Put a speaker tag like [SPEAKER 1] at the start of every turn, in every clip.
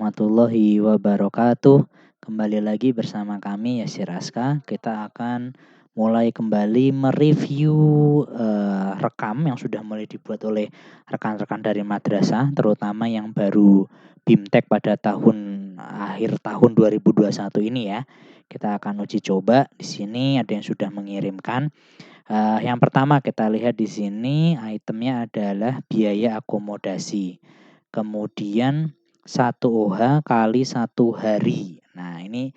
[SPEAKER 1] warahmatullahi wabarakatuh. Kembali lagi bersama kami Yasir Aska. Kita akan mulai kembali mereview rekam yang sudah mulai dibuat oleh rekan-rekan dari madrasah, terutama yang baru BIMTEK pada akhir tahun 2021 ini ya. Kita akan uji coba. Di sini ada yang sudah mengirimkan. Yang pertama kita lihat di sini itemnya adalah biaya akomodasi. Kemudian 1 OH kali 1 hari. Nah ini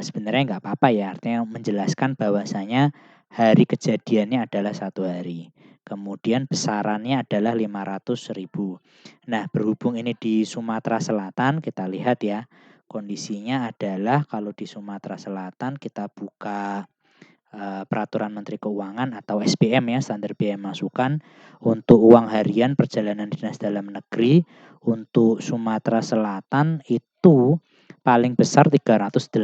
[SPEAKER 1] sebenarnya nggak apa-apa ya, artinya menjelaskan bahwasanya hari kejadiannya adalah 1 hari. Kemudian besarannya adalah 500.000. Nah berhubung ini di Sumatera Selatan, kita lihat ya, kondisinya adalah kalau di Sumatera Selatan kita buka Peraturan Menteri Keuangan atau SBM ya, standar biaya masukan untuk uang harian perjalanan dinas dalam negeri untuk Sumatera Selatan itu paling besar 380,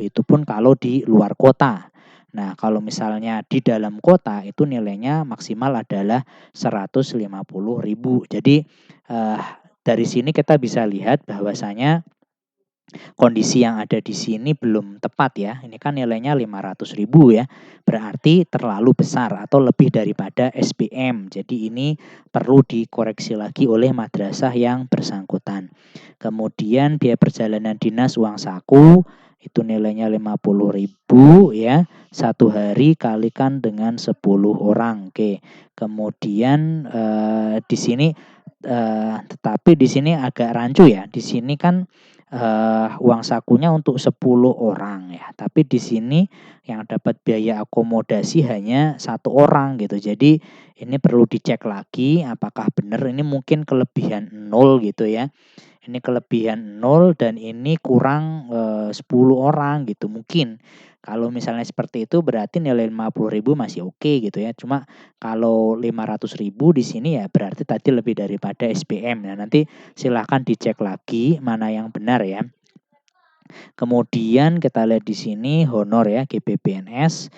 [SPEAKER 1] itu pun kalau di luar kota. Nah, kalau misalnya di dalam kota itu nilainya maksimal adalah 150.000. Jadi dari sini kita bisa lihat bahwasanya kondisi yang ada di sini belum tepat ya. Ini kan nilainya 500.000 ya. Berarti terlalu besar atau lebih daripada SBM. Jadi ini perlu dikoreksi lagi oleh madrasah yang bersangkutan. Kemudian biaya perjalanan dinas uang saku itu nilainya 50.000 ya. 1 hari kalikan dengan 10 orang. Oke. Kemudian di sini tetapi di sini agak rancu ya. Di sini kan uang sakunya untuk 10 orang ya. Tapi di sini yang dapat biaya akomodasi hanya 1 orang gitu. Jadi ini perlu dicek lagi apakah benar ini mungkin kelebihan 0 gitu ya. Ini kelebihan 0 dan ini kurang 10 orang gitu mungkin. Kalau misalnya seperti itu berarti nilai 50.000 masih oke gitu ya. Cuma kalau 500.000 di sini ya berarti tadi lebih daripada SBM. Nah, nanti silahkan dicek lagi mana yang benar ya. Kemudian kita lihat di sini honor ya, GPPNS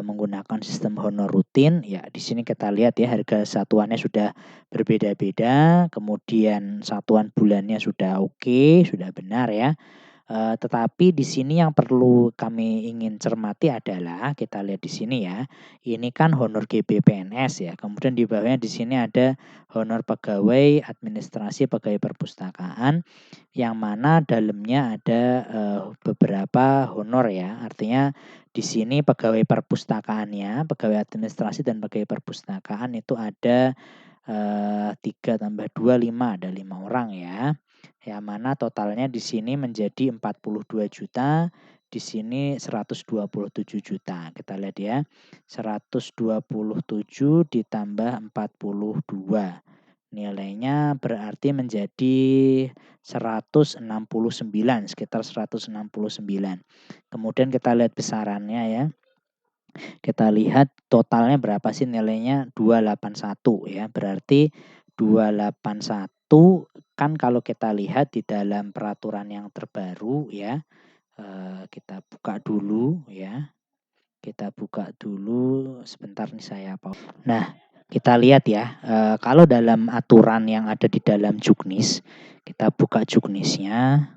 [SPEAKER 1] menggunakan sistem honor rutin. Ya, di sini kita lihat ya harga satuannya sudah berbeda-beda, kemudian satuan bulannya sudah oke, sudah benar ya. Tetapi di sini yang perlu kami ingin cermati adalah kita lihat di sini ya. Ini kan honor GBPNS ya. Kemudian di bawahnya di sini ada honor pegawai administrasi pegawai perpustakaan yang mana dalamnya ada beberapa honor ya. Artinya di sini pegawai perpustakaannya, pegawai administrasi dan pegawai perpustakaan itu ada 3 tambah 2 5, ada 5 orang ya. Yang mana totalnya di sini menjadi 42 juta, di sini 127 juta. Kita lihat ya. 127 ditambah 42. Nilainya berarti menjadi 169, sekitar 169. Kemudian kita lihat besarannya ya. Kita lihat totalnya berapa sih nilainya 281 ya. Berarti 281 kan kalau kita lihat di dalam peraturan yang terbaru ya. Kita buka dulu ya. Kita buka dulu sebentar nih saya pause. Nah, kita lihat ya. Kalau dalam aturan yang ada di dalam Juknis, kita buka Juknisnya.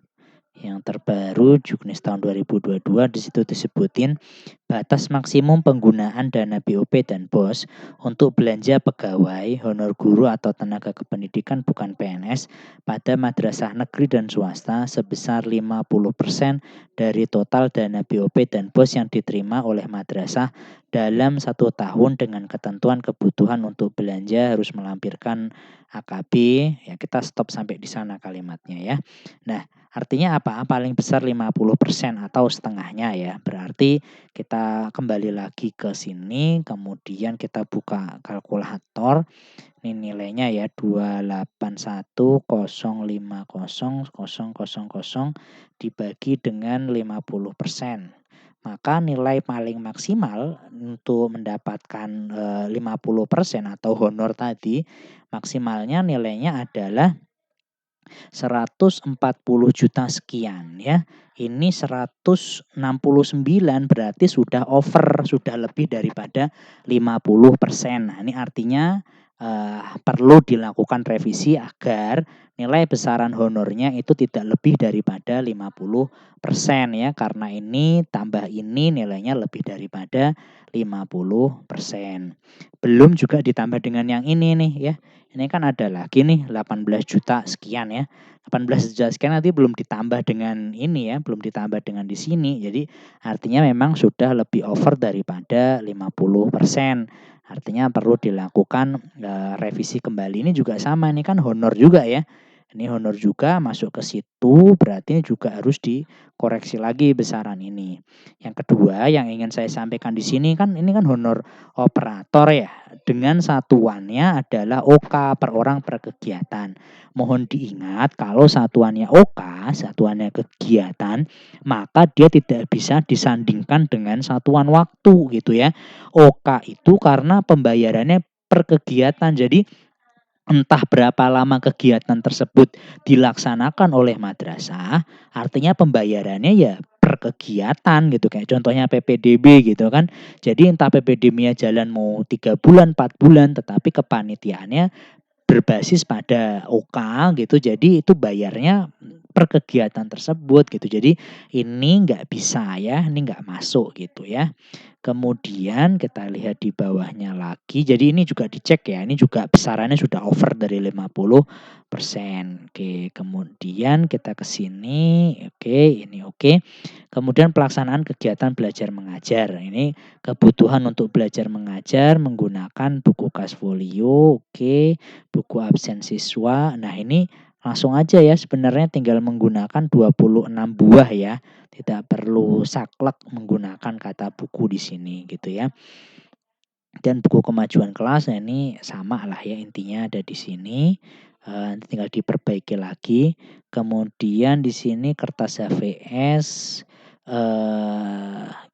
[SPEAKER 1] Yang terbaru Juknis tahun 2022 di situ disebutin batas maksimum penggunaan dana BOP dan BOS untuk belanja pegawai, honor guru atau tenaga kependidikan bukan PNS pada madrasah negeri dan swasta sebesar 50% dari total dana BOP dan BOS yang diterima oleh madrasah dalam 1 tahun dengan ketentuan kebutuhan untuk belanja harus melampirkan AKB. Ya, kita stop sampai di sana kalimatnya ya. Nah, artinya apa? Paling besar 50% atau setengahnya ya. Berarti kita kembali lagi ke sini, kemudian kita buka kalkulator. Ini nilainya ya 281.050.000 dibagi dengan 50%. Maka nilai paling maksimal untuk mendapatkan 50% atau honor tadi, maksimalnya nilainya adalah 140 juta sekian ya. Ini 169 berarti sudah over, sudah lebih daripada 50%. Nah, ini artinya perlu dilakukan revisi agar nilai besaran honornya itu tidak lebih daripada 50% ya, karena ini tambah ini nilainya lebih daripada 50%. Belum juga ditambah dengan yang ini nih ya, ini kan ada lagi nih 18 juta sekian ya, 18 juta sekian nanti belum ditambah dengan ini ya, belum ditambah dengan di sini. Jadi artinya memang sudah lebih over daripada 50%. Artinya perlu dilakukan, revisi kembali. Ini juga sama, ini kan honor juga ya. Ini honor juga masuk ke situ, berarti juga harus dikoreksi lagi besaran ini. Yang kedua yang ingin saya sampaikan di sini kan, ini kan honor operator ya, dengan satuannya adalah OK per orang per kegiatan. Mohon diingat kalau satuannya OK, satuannya kegiatan, maka dia tidak bisa disandingkan dengan satuan waktu gitu ya. OK itu karena pembayarannya per kegiatan. Jadi entah berapa lama kegiatan tersebut dilaksanakan oleh madrasah, artinya pembayarannya ya per kegiatan gitu, kayak contohnya PPDB gitu kan. Jadi entah PPDB-nya jalan mau 3 bulan, 4 bulan, tetapi kepanitiaannya berbasis pada OK gitu, jadi itu bayarnya per kegiatan tersebut gitu. Jadi ini nggak bisa ya, ini nggak masuk gitu ya. Kemudian kita lihat di bawahnya lagi, jadi ini juga dicek ya, ini juga besarannya sudah over dari 50%. Oke, kemudian kita ke sini, oke, ini oke. Kemudian pelaksanaan kegiatan belajar mengajar, ini kebutuhan untuk belajar mengajar menggunakan buku kas folio, oke, buku absen siswa. Nah ini langsung aja ya, sebenarnya tinggal menggunakan 26 buah ya. Tidak perlu saklek menggunakan kata buku di sini gitu ya. Dan buku kemajuan kelas, nah ini sama lah ya, intinya ada di sini, tinggal diperbaiki lagi. Kemudian di sini kertas HVS,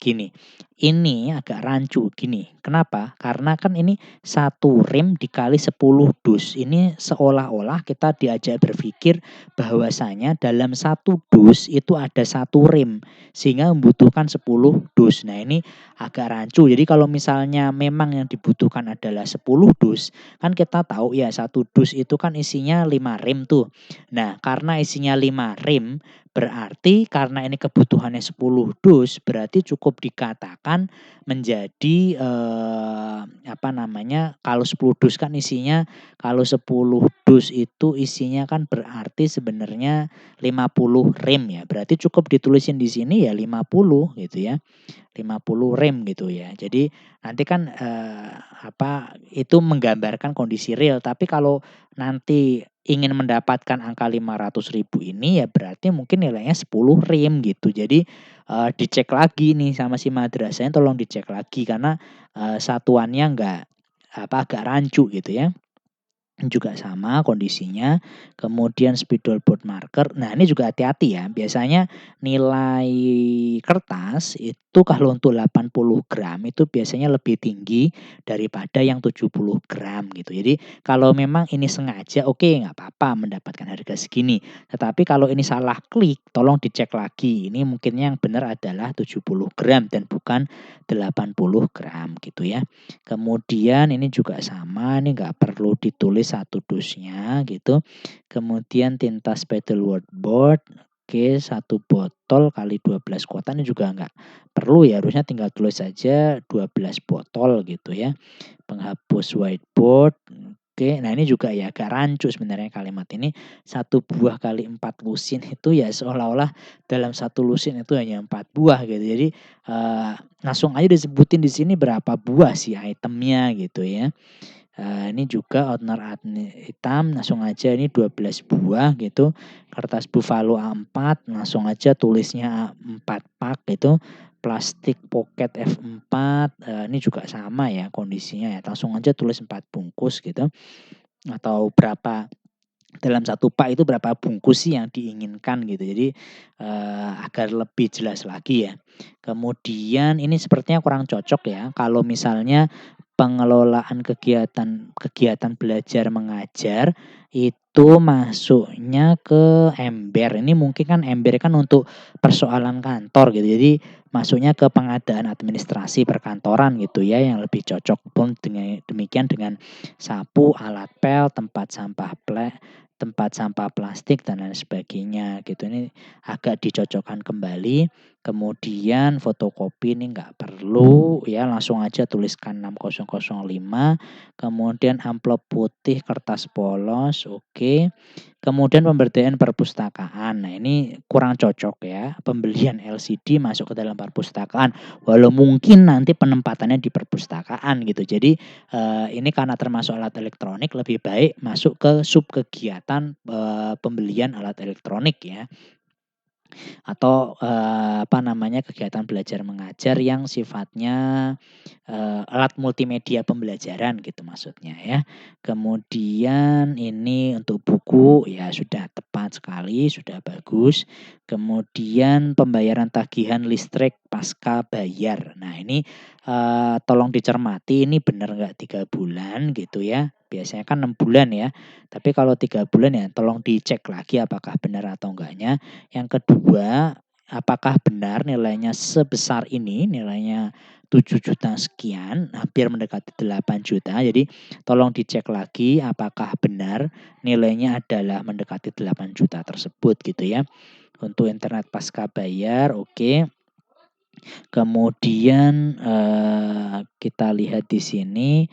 [SPEAKER 1] gini, ini agak rancu gini, kenapa? Karena kan ini 1 rem dikali 10 dus, ini seolah-olah kita diajak berpikir bahwasanya dalam 1 dus itu ada 1 rem, sehingga membutuhkan 10 dus. Nah ini agak rancu. Jadi kalau misalnya memang yang dibutuhkan adalah 10 dus, kan kita tahu ya 1 dus itu kan isinya 5 rem tuh. Nah, karena isinya 5 rem, berarti karena ini kebutuhannya 10 dus, berarti cukup dikatakan menjadi, apa namanya, kalau 10 dus kan isinya, kalau 10 dus itu isinya kan berarti sebenarnya 50 rem ya, berarti cukup ditulisin di sini ya 50 gitu ya. 50 rem gitu ya. Jadi nanti kan, itu menggambarkan kondisi real, tapi kalau nanti ingin mendapatkan angka 500.000 ini ya berarti mungkin nilainya 10 rem gitu. Jadi, dicek lagi nih sama si madrasahnya, tolong dicek lagi karena, satuannya agak rancu gitu ya. Juga sama kondisinya, kemudian spidol board marker. Nah, ini juga hati-hati ya, biasanya nilai kertas itu kalau untuk 80 gram itu biasanya lebih tinggi daripada yang 70 gram gitu. Jadi kalau memang ini sengaja, oke, nggak apa-apa mendapatkan harga segini. Tetapi kalau ini salah klik, tolong dicek lagi. Ini mungkinnya yang benar adalah 70 gram dan bukan 80 gram gitu ya. Kemudian ini juga sama, ini nggak perlu ditulis 1 dusnya gitu. Kemudian tinta spidol wordboard, oke, 1 botol kali 12 kotak ini juga nggak perlu ya, harusnya tinggal tulis saja 12 botol gitu ya. Penghapus whiteboard, oke. Nah ini juga ya agak rancu sebenarnya kalimat ini, 1 buah kali 4 lusin itu ya seolah-olah dalam 1 lusin itu hanya 4 buah gitu. Jadi, langsung aja disebutin di sini berapa buah sih itemnya gitu ya. Ini juga outener hitam, langsung aja ini 12 buah gitu. Kertas buffalo A4, langsung aja tulisnya 4 pak gitu. Plastik pocket F4, ini juga sama ya kondisinya ya, langsung aja tulis 4 bungkus gitu. Atau berapa, dalam 1 pak itu berapa bungkus sih yang diinginkan gitu. Jadi, agar lebih jelas lagi ya. Kemudian ini sepertinya kurang cocok ya, kalau misalnya pengelolaan kegiatan belajar mengajar itu masuknya ke Ember. Ini mungkin kan Ember kan untuk persoalan kantor gitu. Jadi masuknya ke pengadaan administrasi perkantoran gitu ya, yang lebih cocok pun demikian dengan sapu, alat pel, tempat sampah plastik dan lain sebagainya gitu. Ini agak dicocokkan kembali. Kemudian fotokopi ini nggak perlu ya, langsung aja tuliskan 6005. Kemudian amplop putih, kertas polos, oke. Kemudian pemberdayaan perpustakaan. Nah, ini kurang cocok ya, pembelian LCD masuk ke dalam perpustakaan, walau mungkin nanti penempatannya di perpustakaan gitu. Jadi, ini karena termasuk alat elektronik lebih baik masuk ke sub kegiatan, pembelian alat elektronik ya. Atau, kegiatan belajar mengajar yang sifatnya, alat multimedia pembelajaran gitu maksudnya ya. Kemudian ini untuk buku ya sudah tepat sekali, sudah bagus. Kemudian pembayaran tagihan listrik pasca bayar. Nah ini, tolong dicermati ini benar nggak 3 bulan gitu ya, biasanya kan 6 bulan ya, tapi kalau 3 bulan ya tolong dicek lagi apakah benar atau enggaknya. Yang kedua, apakah benar nilainya sebesar ini, nilainya 7 juta sekian, hampir mendekati 8 juta. Jadi tolong dicek lagi apakah benar nilainya adalah mendekati 8 juta tersebut gitu ya. Untuk internet pasca bayar, oke. Kemudian, kita lihat di sini,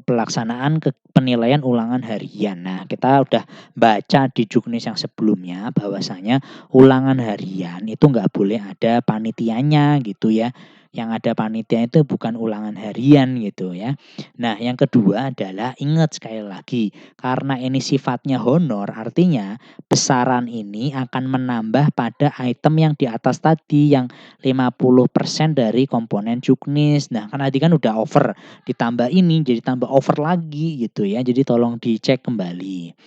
[SPEAKER 1] pelaksanaan penilaian ulangan harian. Nah, kita udah baca di juknis yang sebelumnya bahwasanya ulangan harian itu nggak boleh ada panitianya gitu ya. Yang ada panitia itu bukan ulangan harian gitu ya. Nah, yang kedua adalah ingat sekali lagi, karena ini sifatnya honor, artinya besaran ini akan menambah pada item yang di atas tadi, yang 50% dari komponen juknis. Nah, kan tadi kan udah over, ditambah ini jadi tambah over lagi gitu ya. Jadi tolong dicek kembali.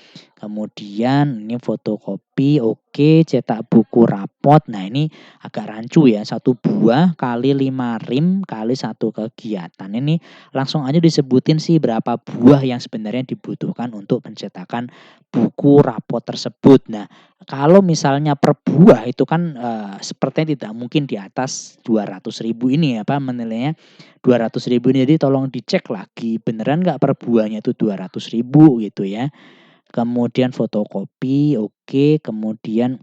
[SPEAKER 1] Kemudian ini fotokopi, oke, cetak buku rapot. Nah, ini agak rancu ya, 1 buah kali 5 rim kali 1 kegiatan. Ini langsung aja disebutin sih berapa buah yang sebenarnya dibutuhkan untuk pencetakan buku rapot tersebut. Nah, kalau misalnya per buah itu kan, sepertinya tidak mungkin di atas 200.000 ini apa menilainya 200.000 ini. Jadi tolong dicek lagi beneran nggak per buahnya itu 200.000 gitu ya. Kemudian fotokopi, oke. Kemudian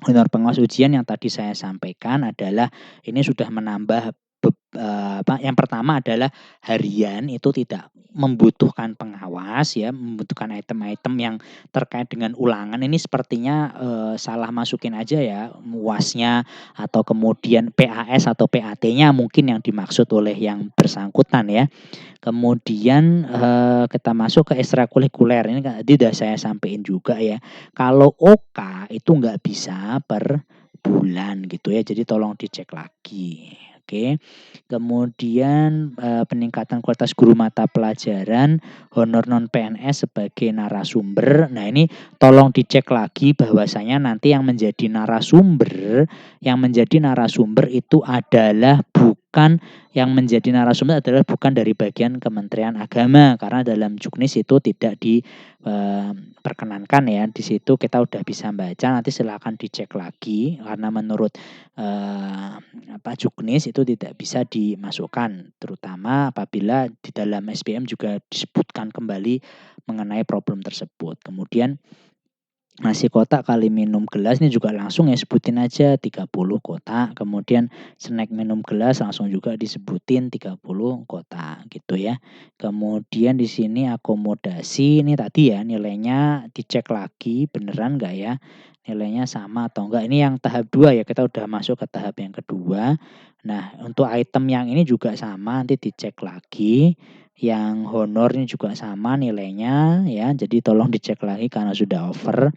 [SPEAKER 1] honor pengawas ujian yang tadi saya sampaikan adalah ini sudah menambah yang pertama adalah harian itu tidak membutuhkan pengawas ya, membutuhkan item-item yang terkait dengan ulangan. Ini sepertinya, salah masukin aja ya UAS-nya atau kemudian PAS atau PAT-nya mungkin yang dimaksud oleh yang bersangkutan ya. Kemudian, kita masuk ke ekstrakurikuler, ini tadi udah saya sampein juga ya. Kalau OK itu nggak bisa per bulan gitu ya, jadi tolong dicek lagi, oke. Kemudian, peningkatan kualitas guru mata pelajaran, honor non PNS sebagai narasumber. Nah, ini tolong dicek lagi bahwasanya nanti yang menjadi narasumber itu adalah bukan dari bagian Kementerian Agama, karena dalam juknis itu tidak diperkenankan ya. Di situ kita udah bisa baca, nanti silakan dicek lagi karena menurut, juknis itu tidak bisa dimasukkan, terutama apabila di dalam SBM juga disebutkan kembali mengenai problem tersebut. Kemudian nasi kotak kali minum gelas ini juga langsung ya sebutin aja 30 kotak, kemudian snack minum gelas langsung juga disebutin 30 kotak gitu ya. Kemudian di sini akomodasi ini tadi ya nilainya dicek lagi beneran enggak ya, nilainya sama atau enggak. Ini yang tahap 2 ya, kita udah masuk ke tahap yang kedua. Nah, untuk item yang ini juga sama nanti dicek lagi. Yang honor ini juga sama nilainya ya, jadi tolong dicek lagi karena sudah over.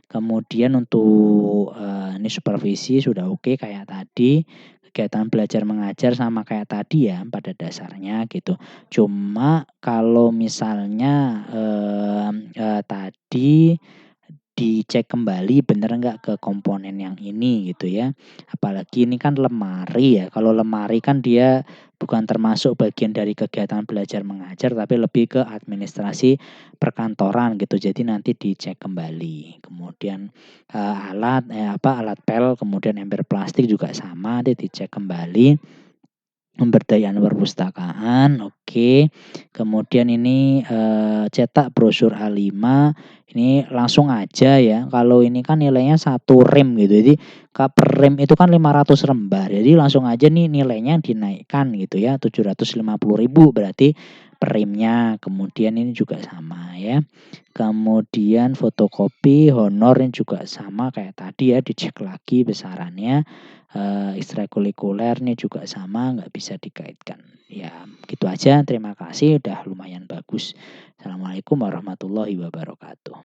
[SPEAKER 1] Kemudian untuk, ini supervisi sudah oke kayak tadi, kegiatan belajar mengajar sama kayak tadi ya pada dasarnya gitu. Cuma kalau misalnya, tadi dicek kembali bener nggak ke komponen yang ini gitu ya. Apalagi ini kan lemari ya, kalau lemari kan dia bukan termasuk bagian dari kegiatan belajar mengajar, tapi lebih ke administrasi perkantoran gitu, jadi nanti dicek kembali. Kemudian, alat pel, kemudian ember plastik juga sama, nanti dicek kembali. Pemberdayaan perpustakaan, oke. Kemudian ini, cetak brosur A5, ini langsung aja ya, kalau ini kan nilainya 1 rem gitu, jadi per rem itu kan 500 lembar, jadi langsung aja nih nilainya dinaikkan gitu ya, 750.000 berarti per remnya. Kemudian ini juga sama ya. Kemudian fotokopi honornya juga sama kayak tadi ya, dicek lagi besarannya. Ekstrakurikuler nih juga sama, nggak bisa dikaitkan. Ya gitu aja, terima kasih udah lumayan bagus. Assalamualaikum warahmatullahi wabarakatuh.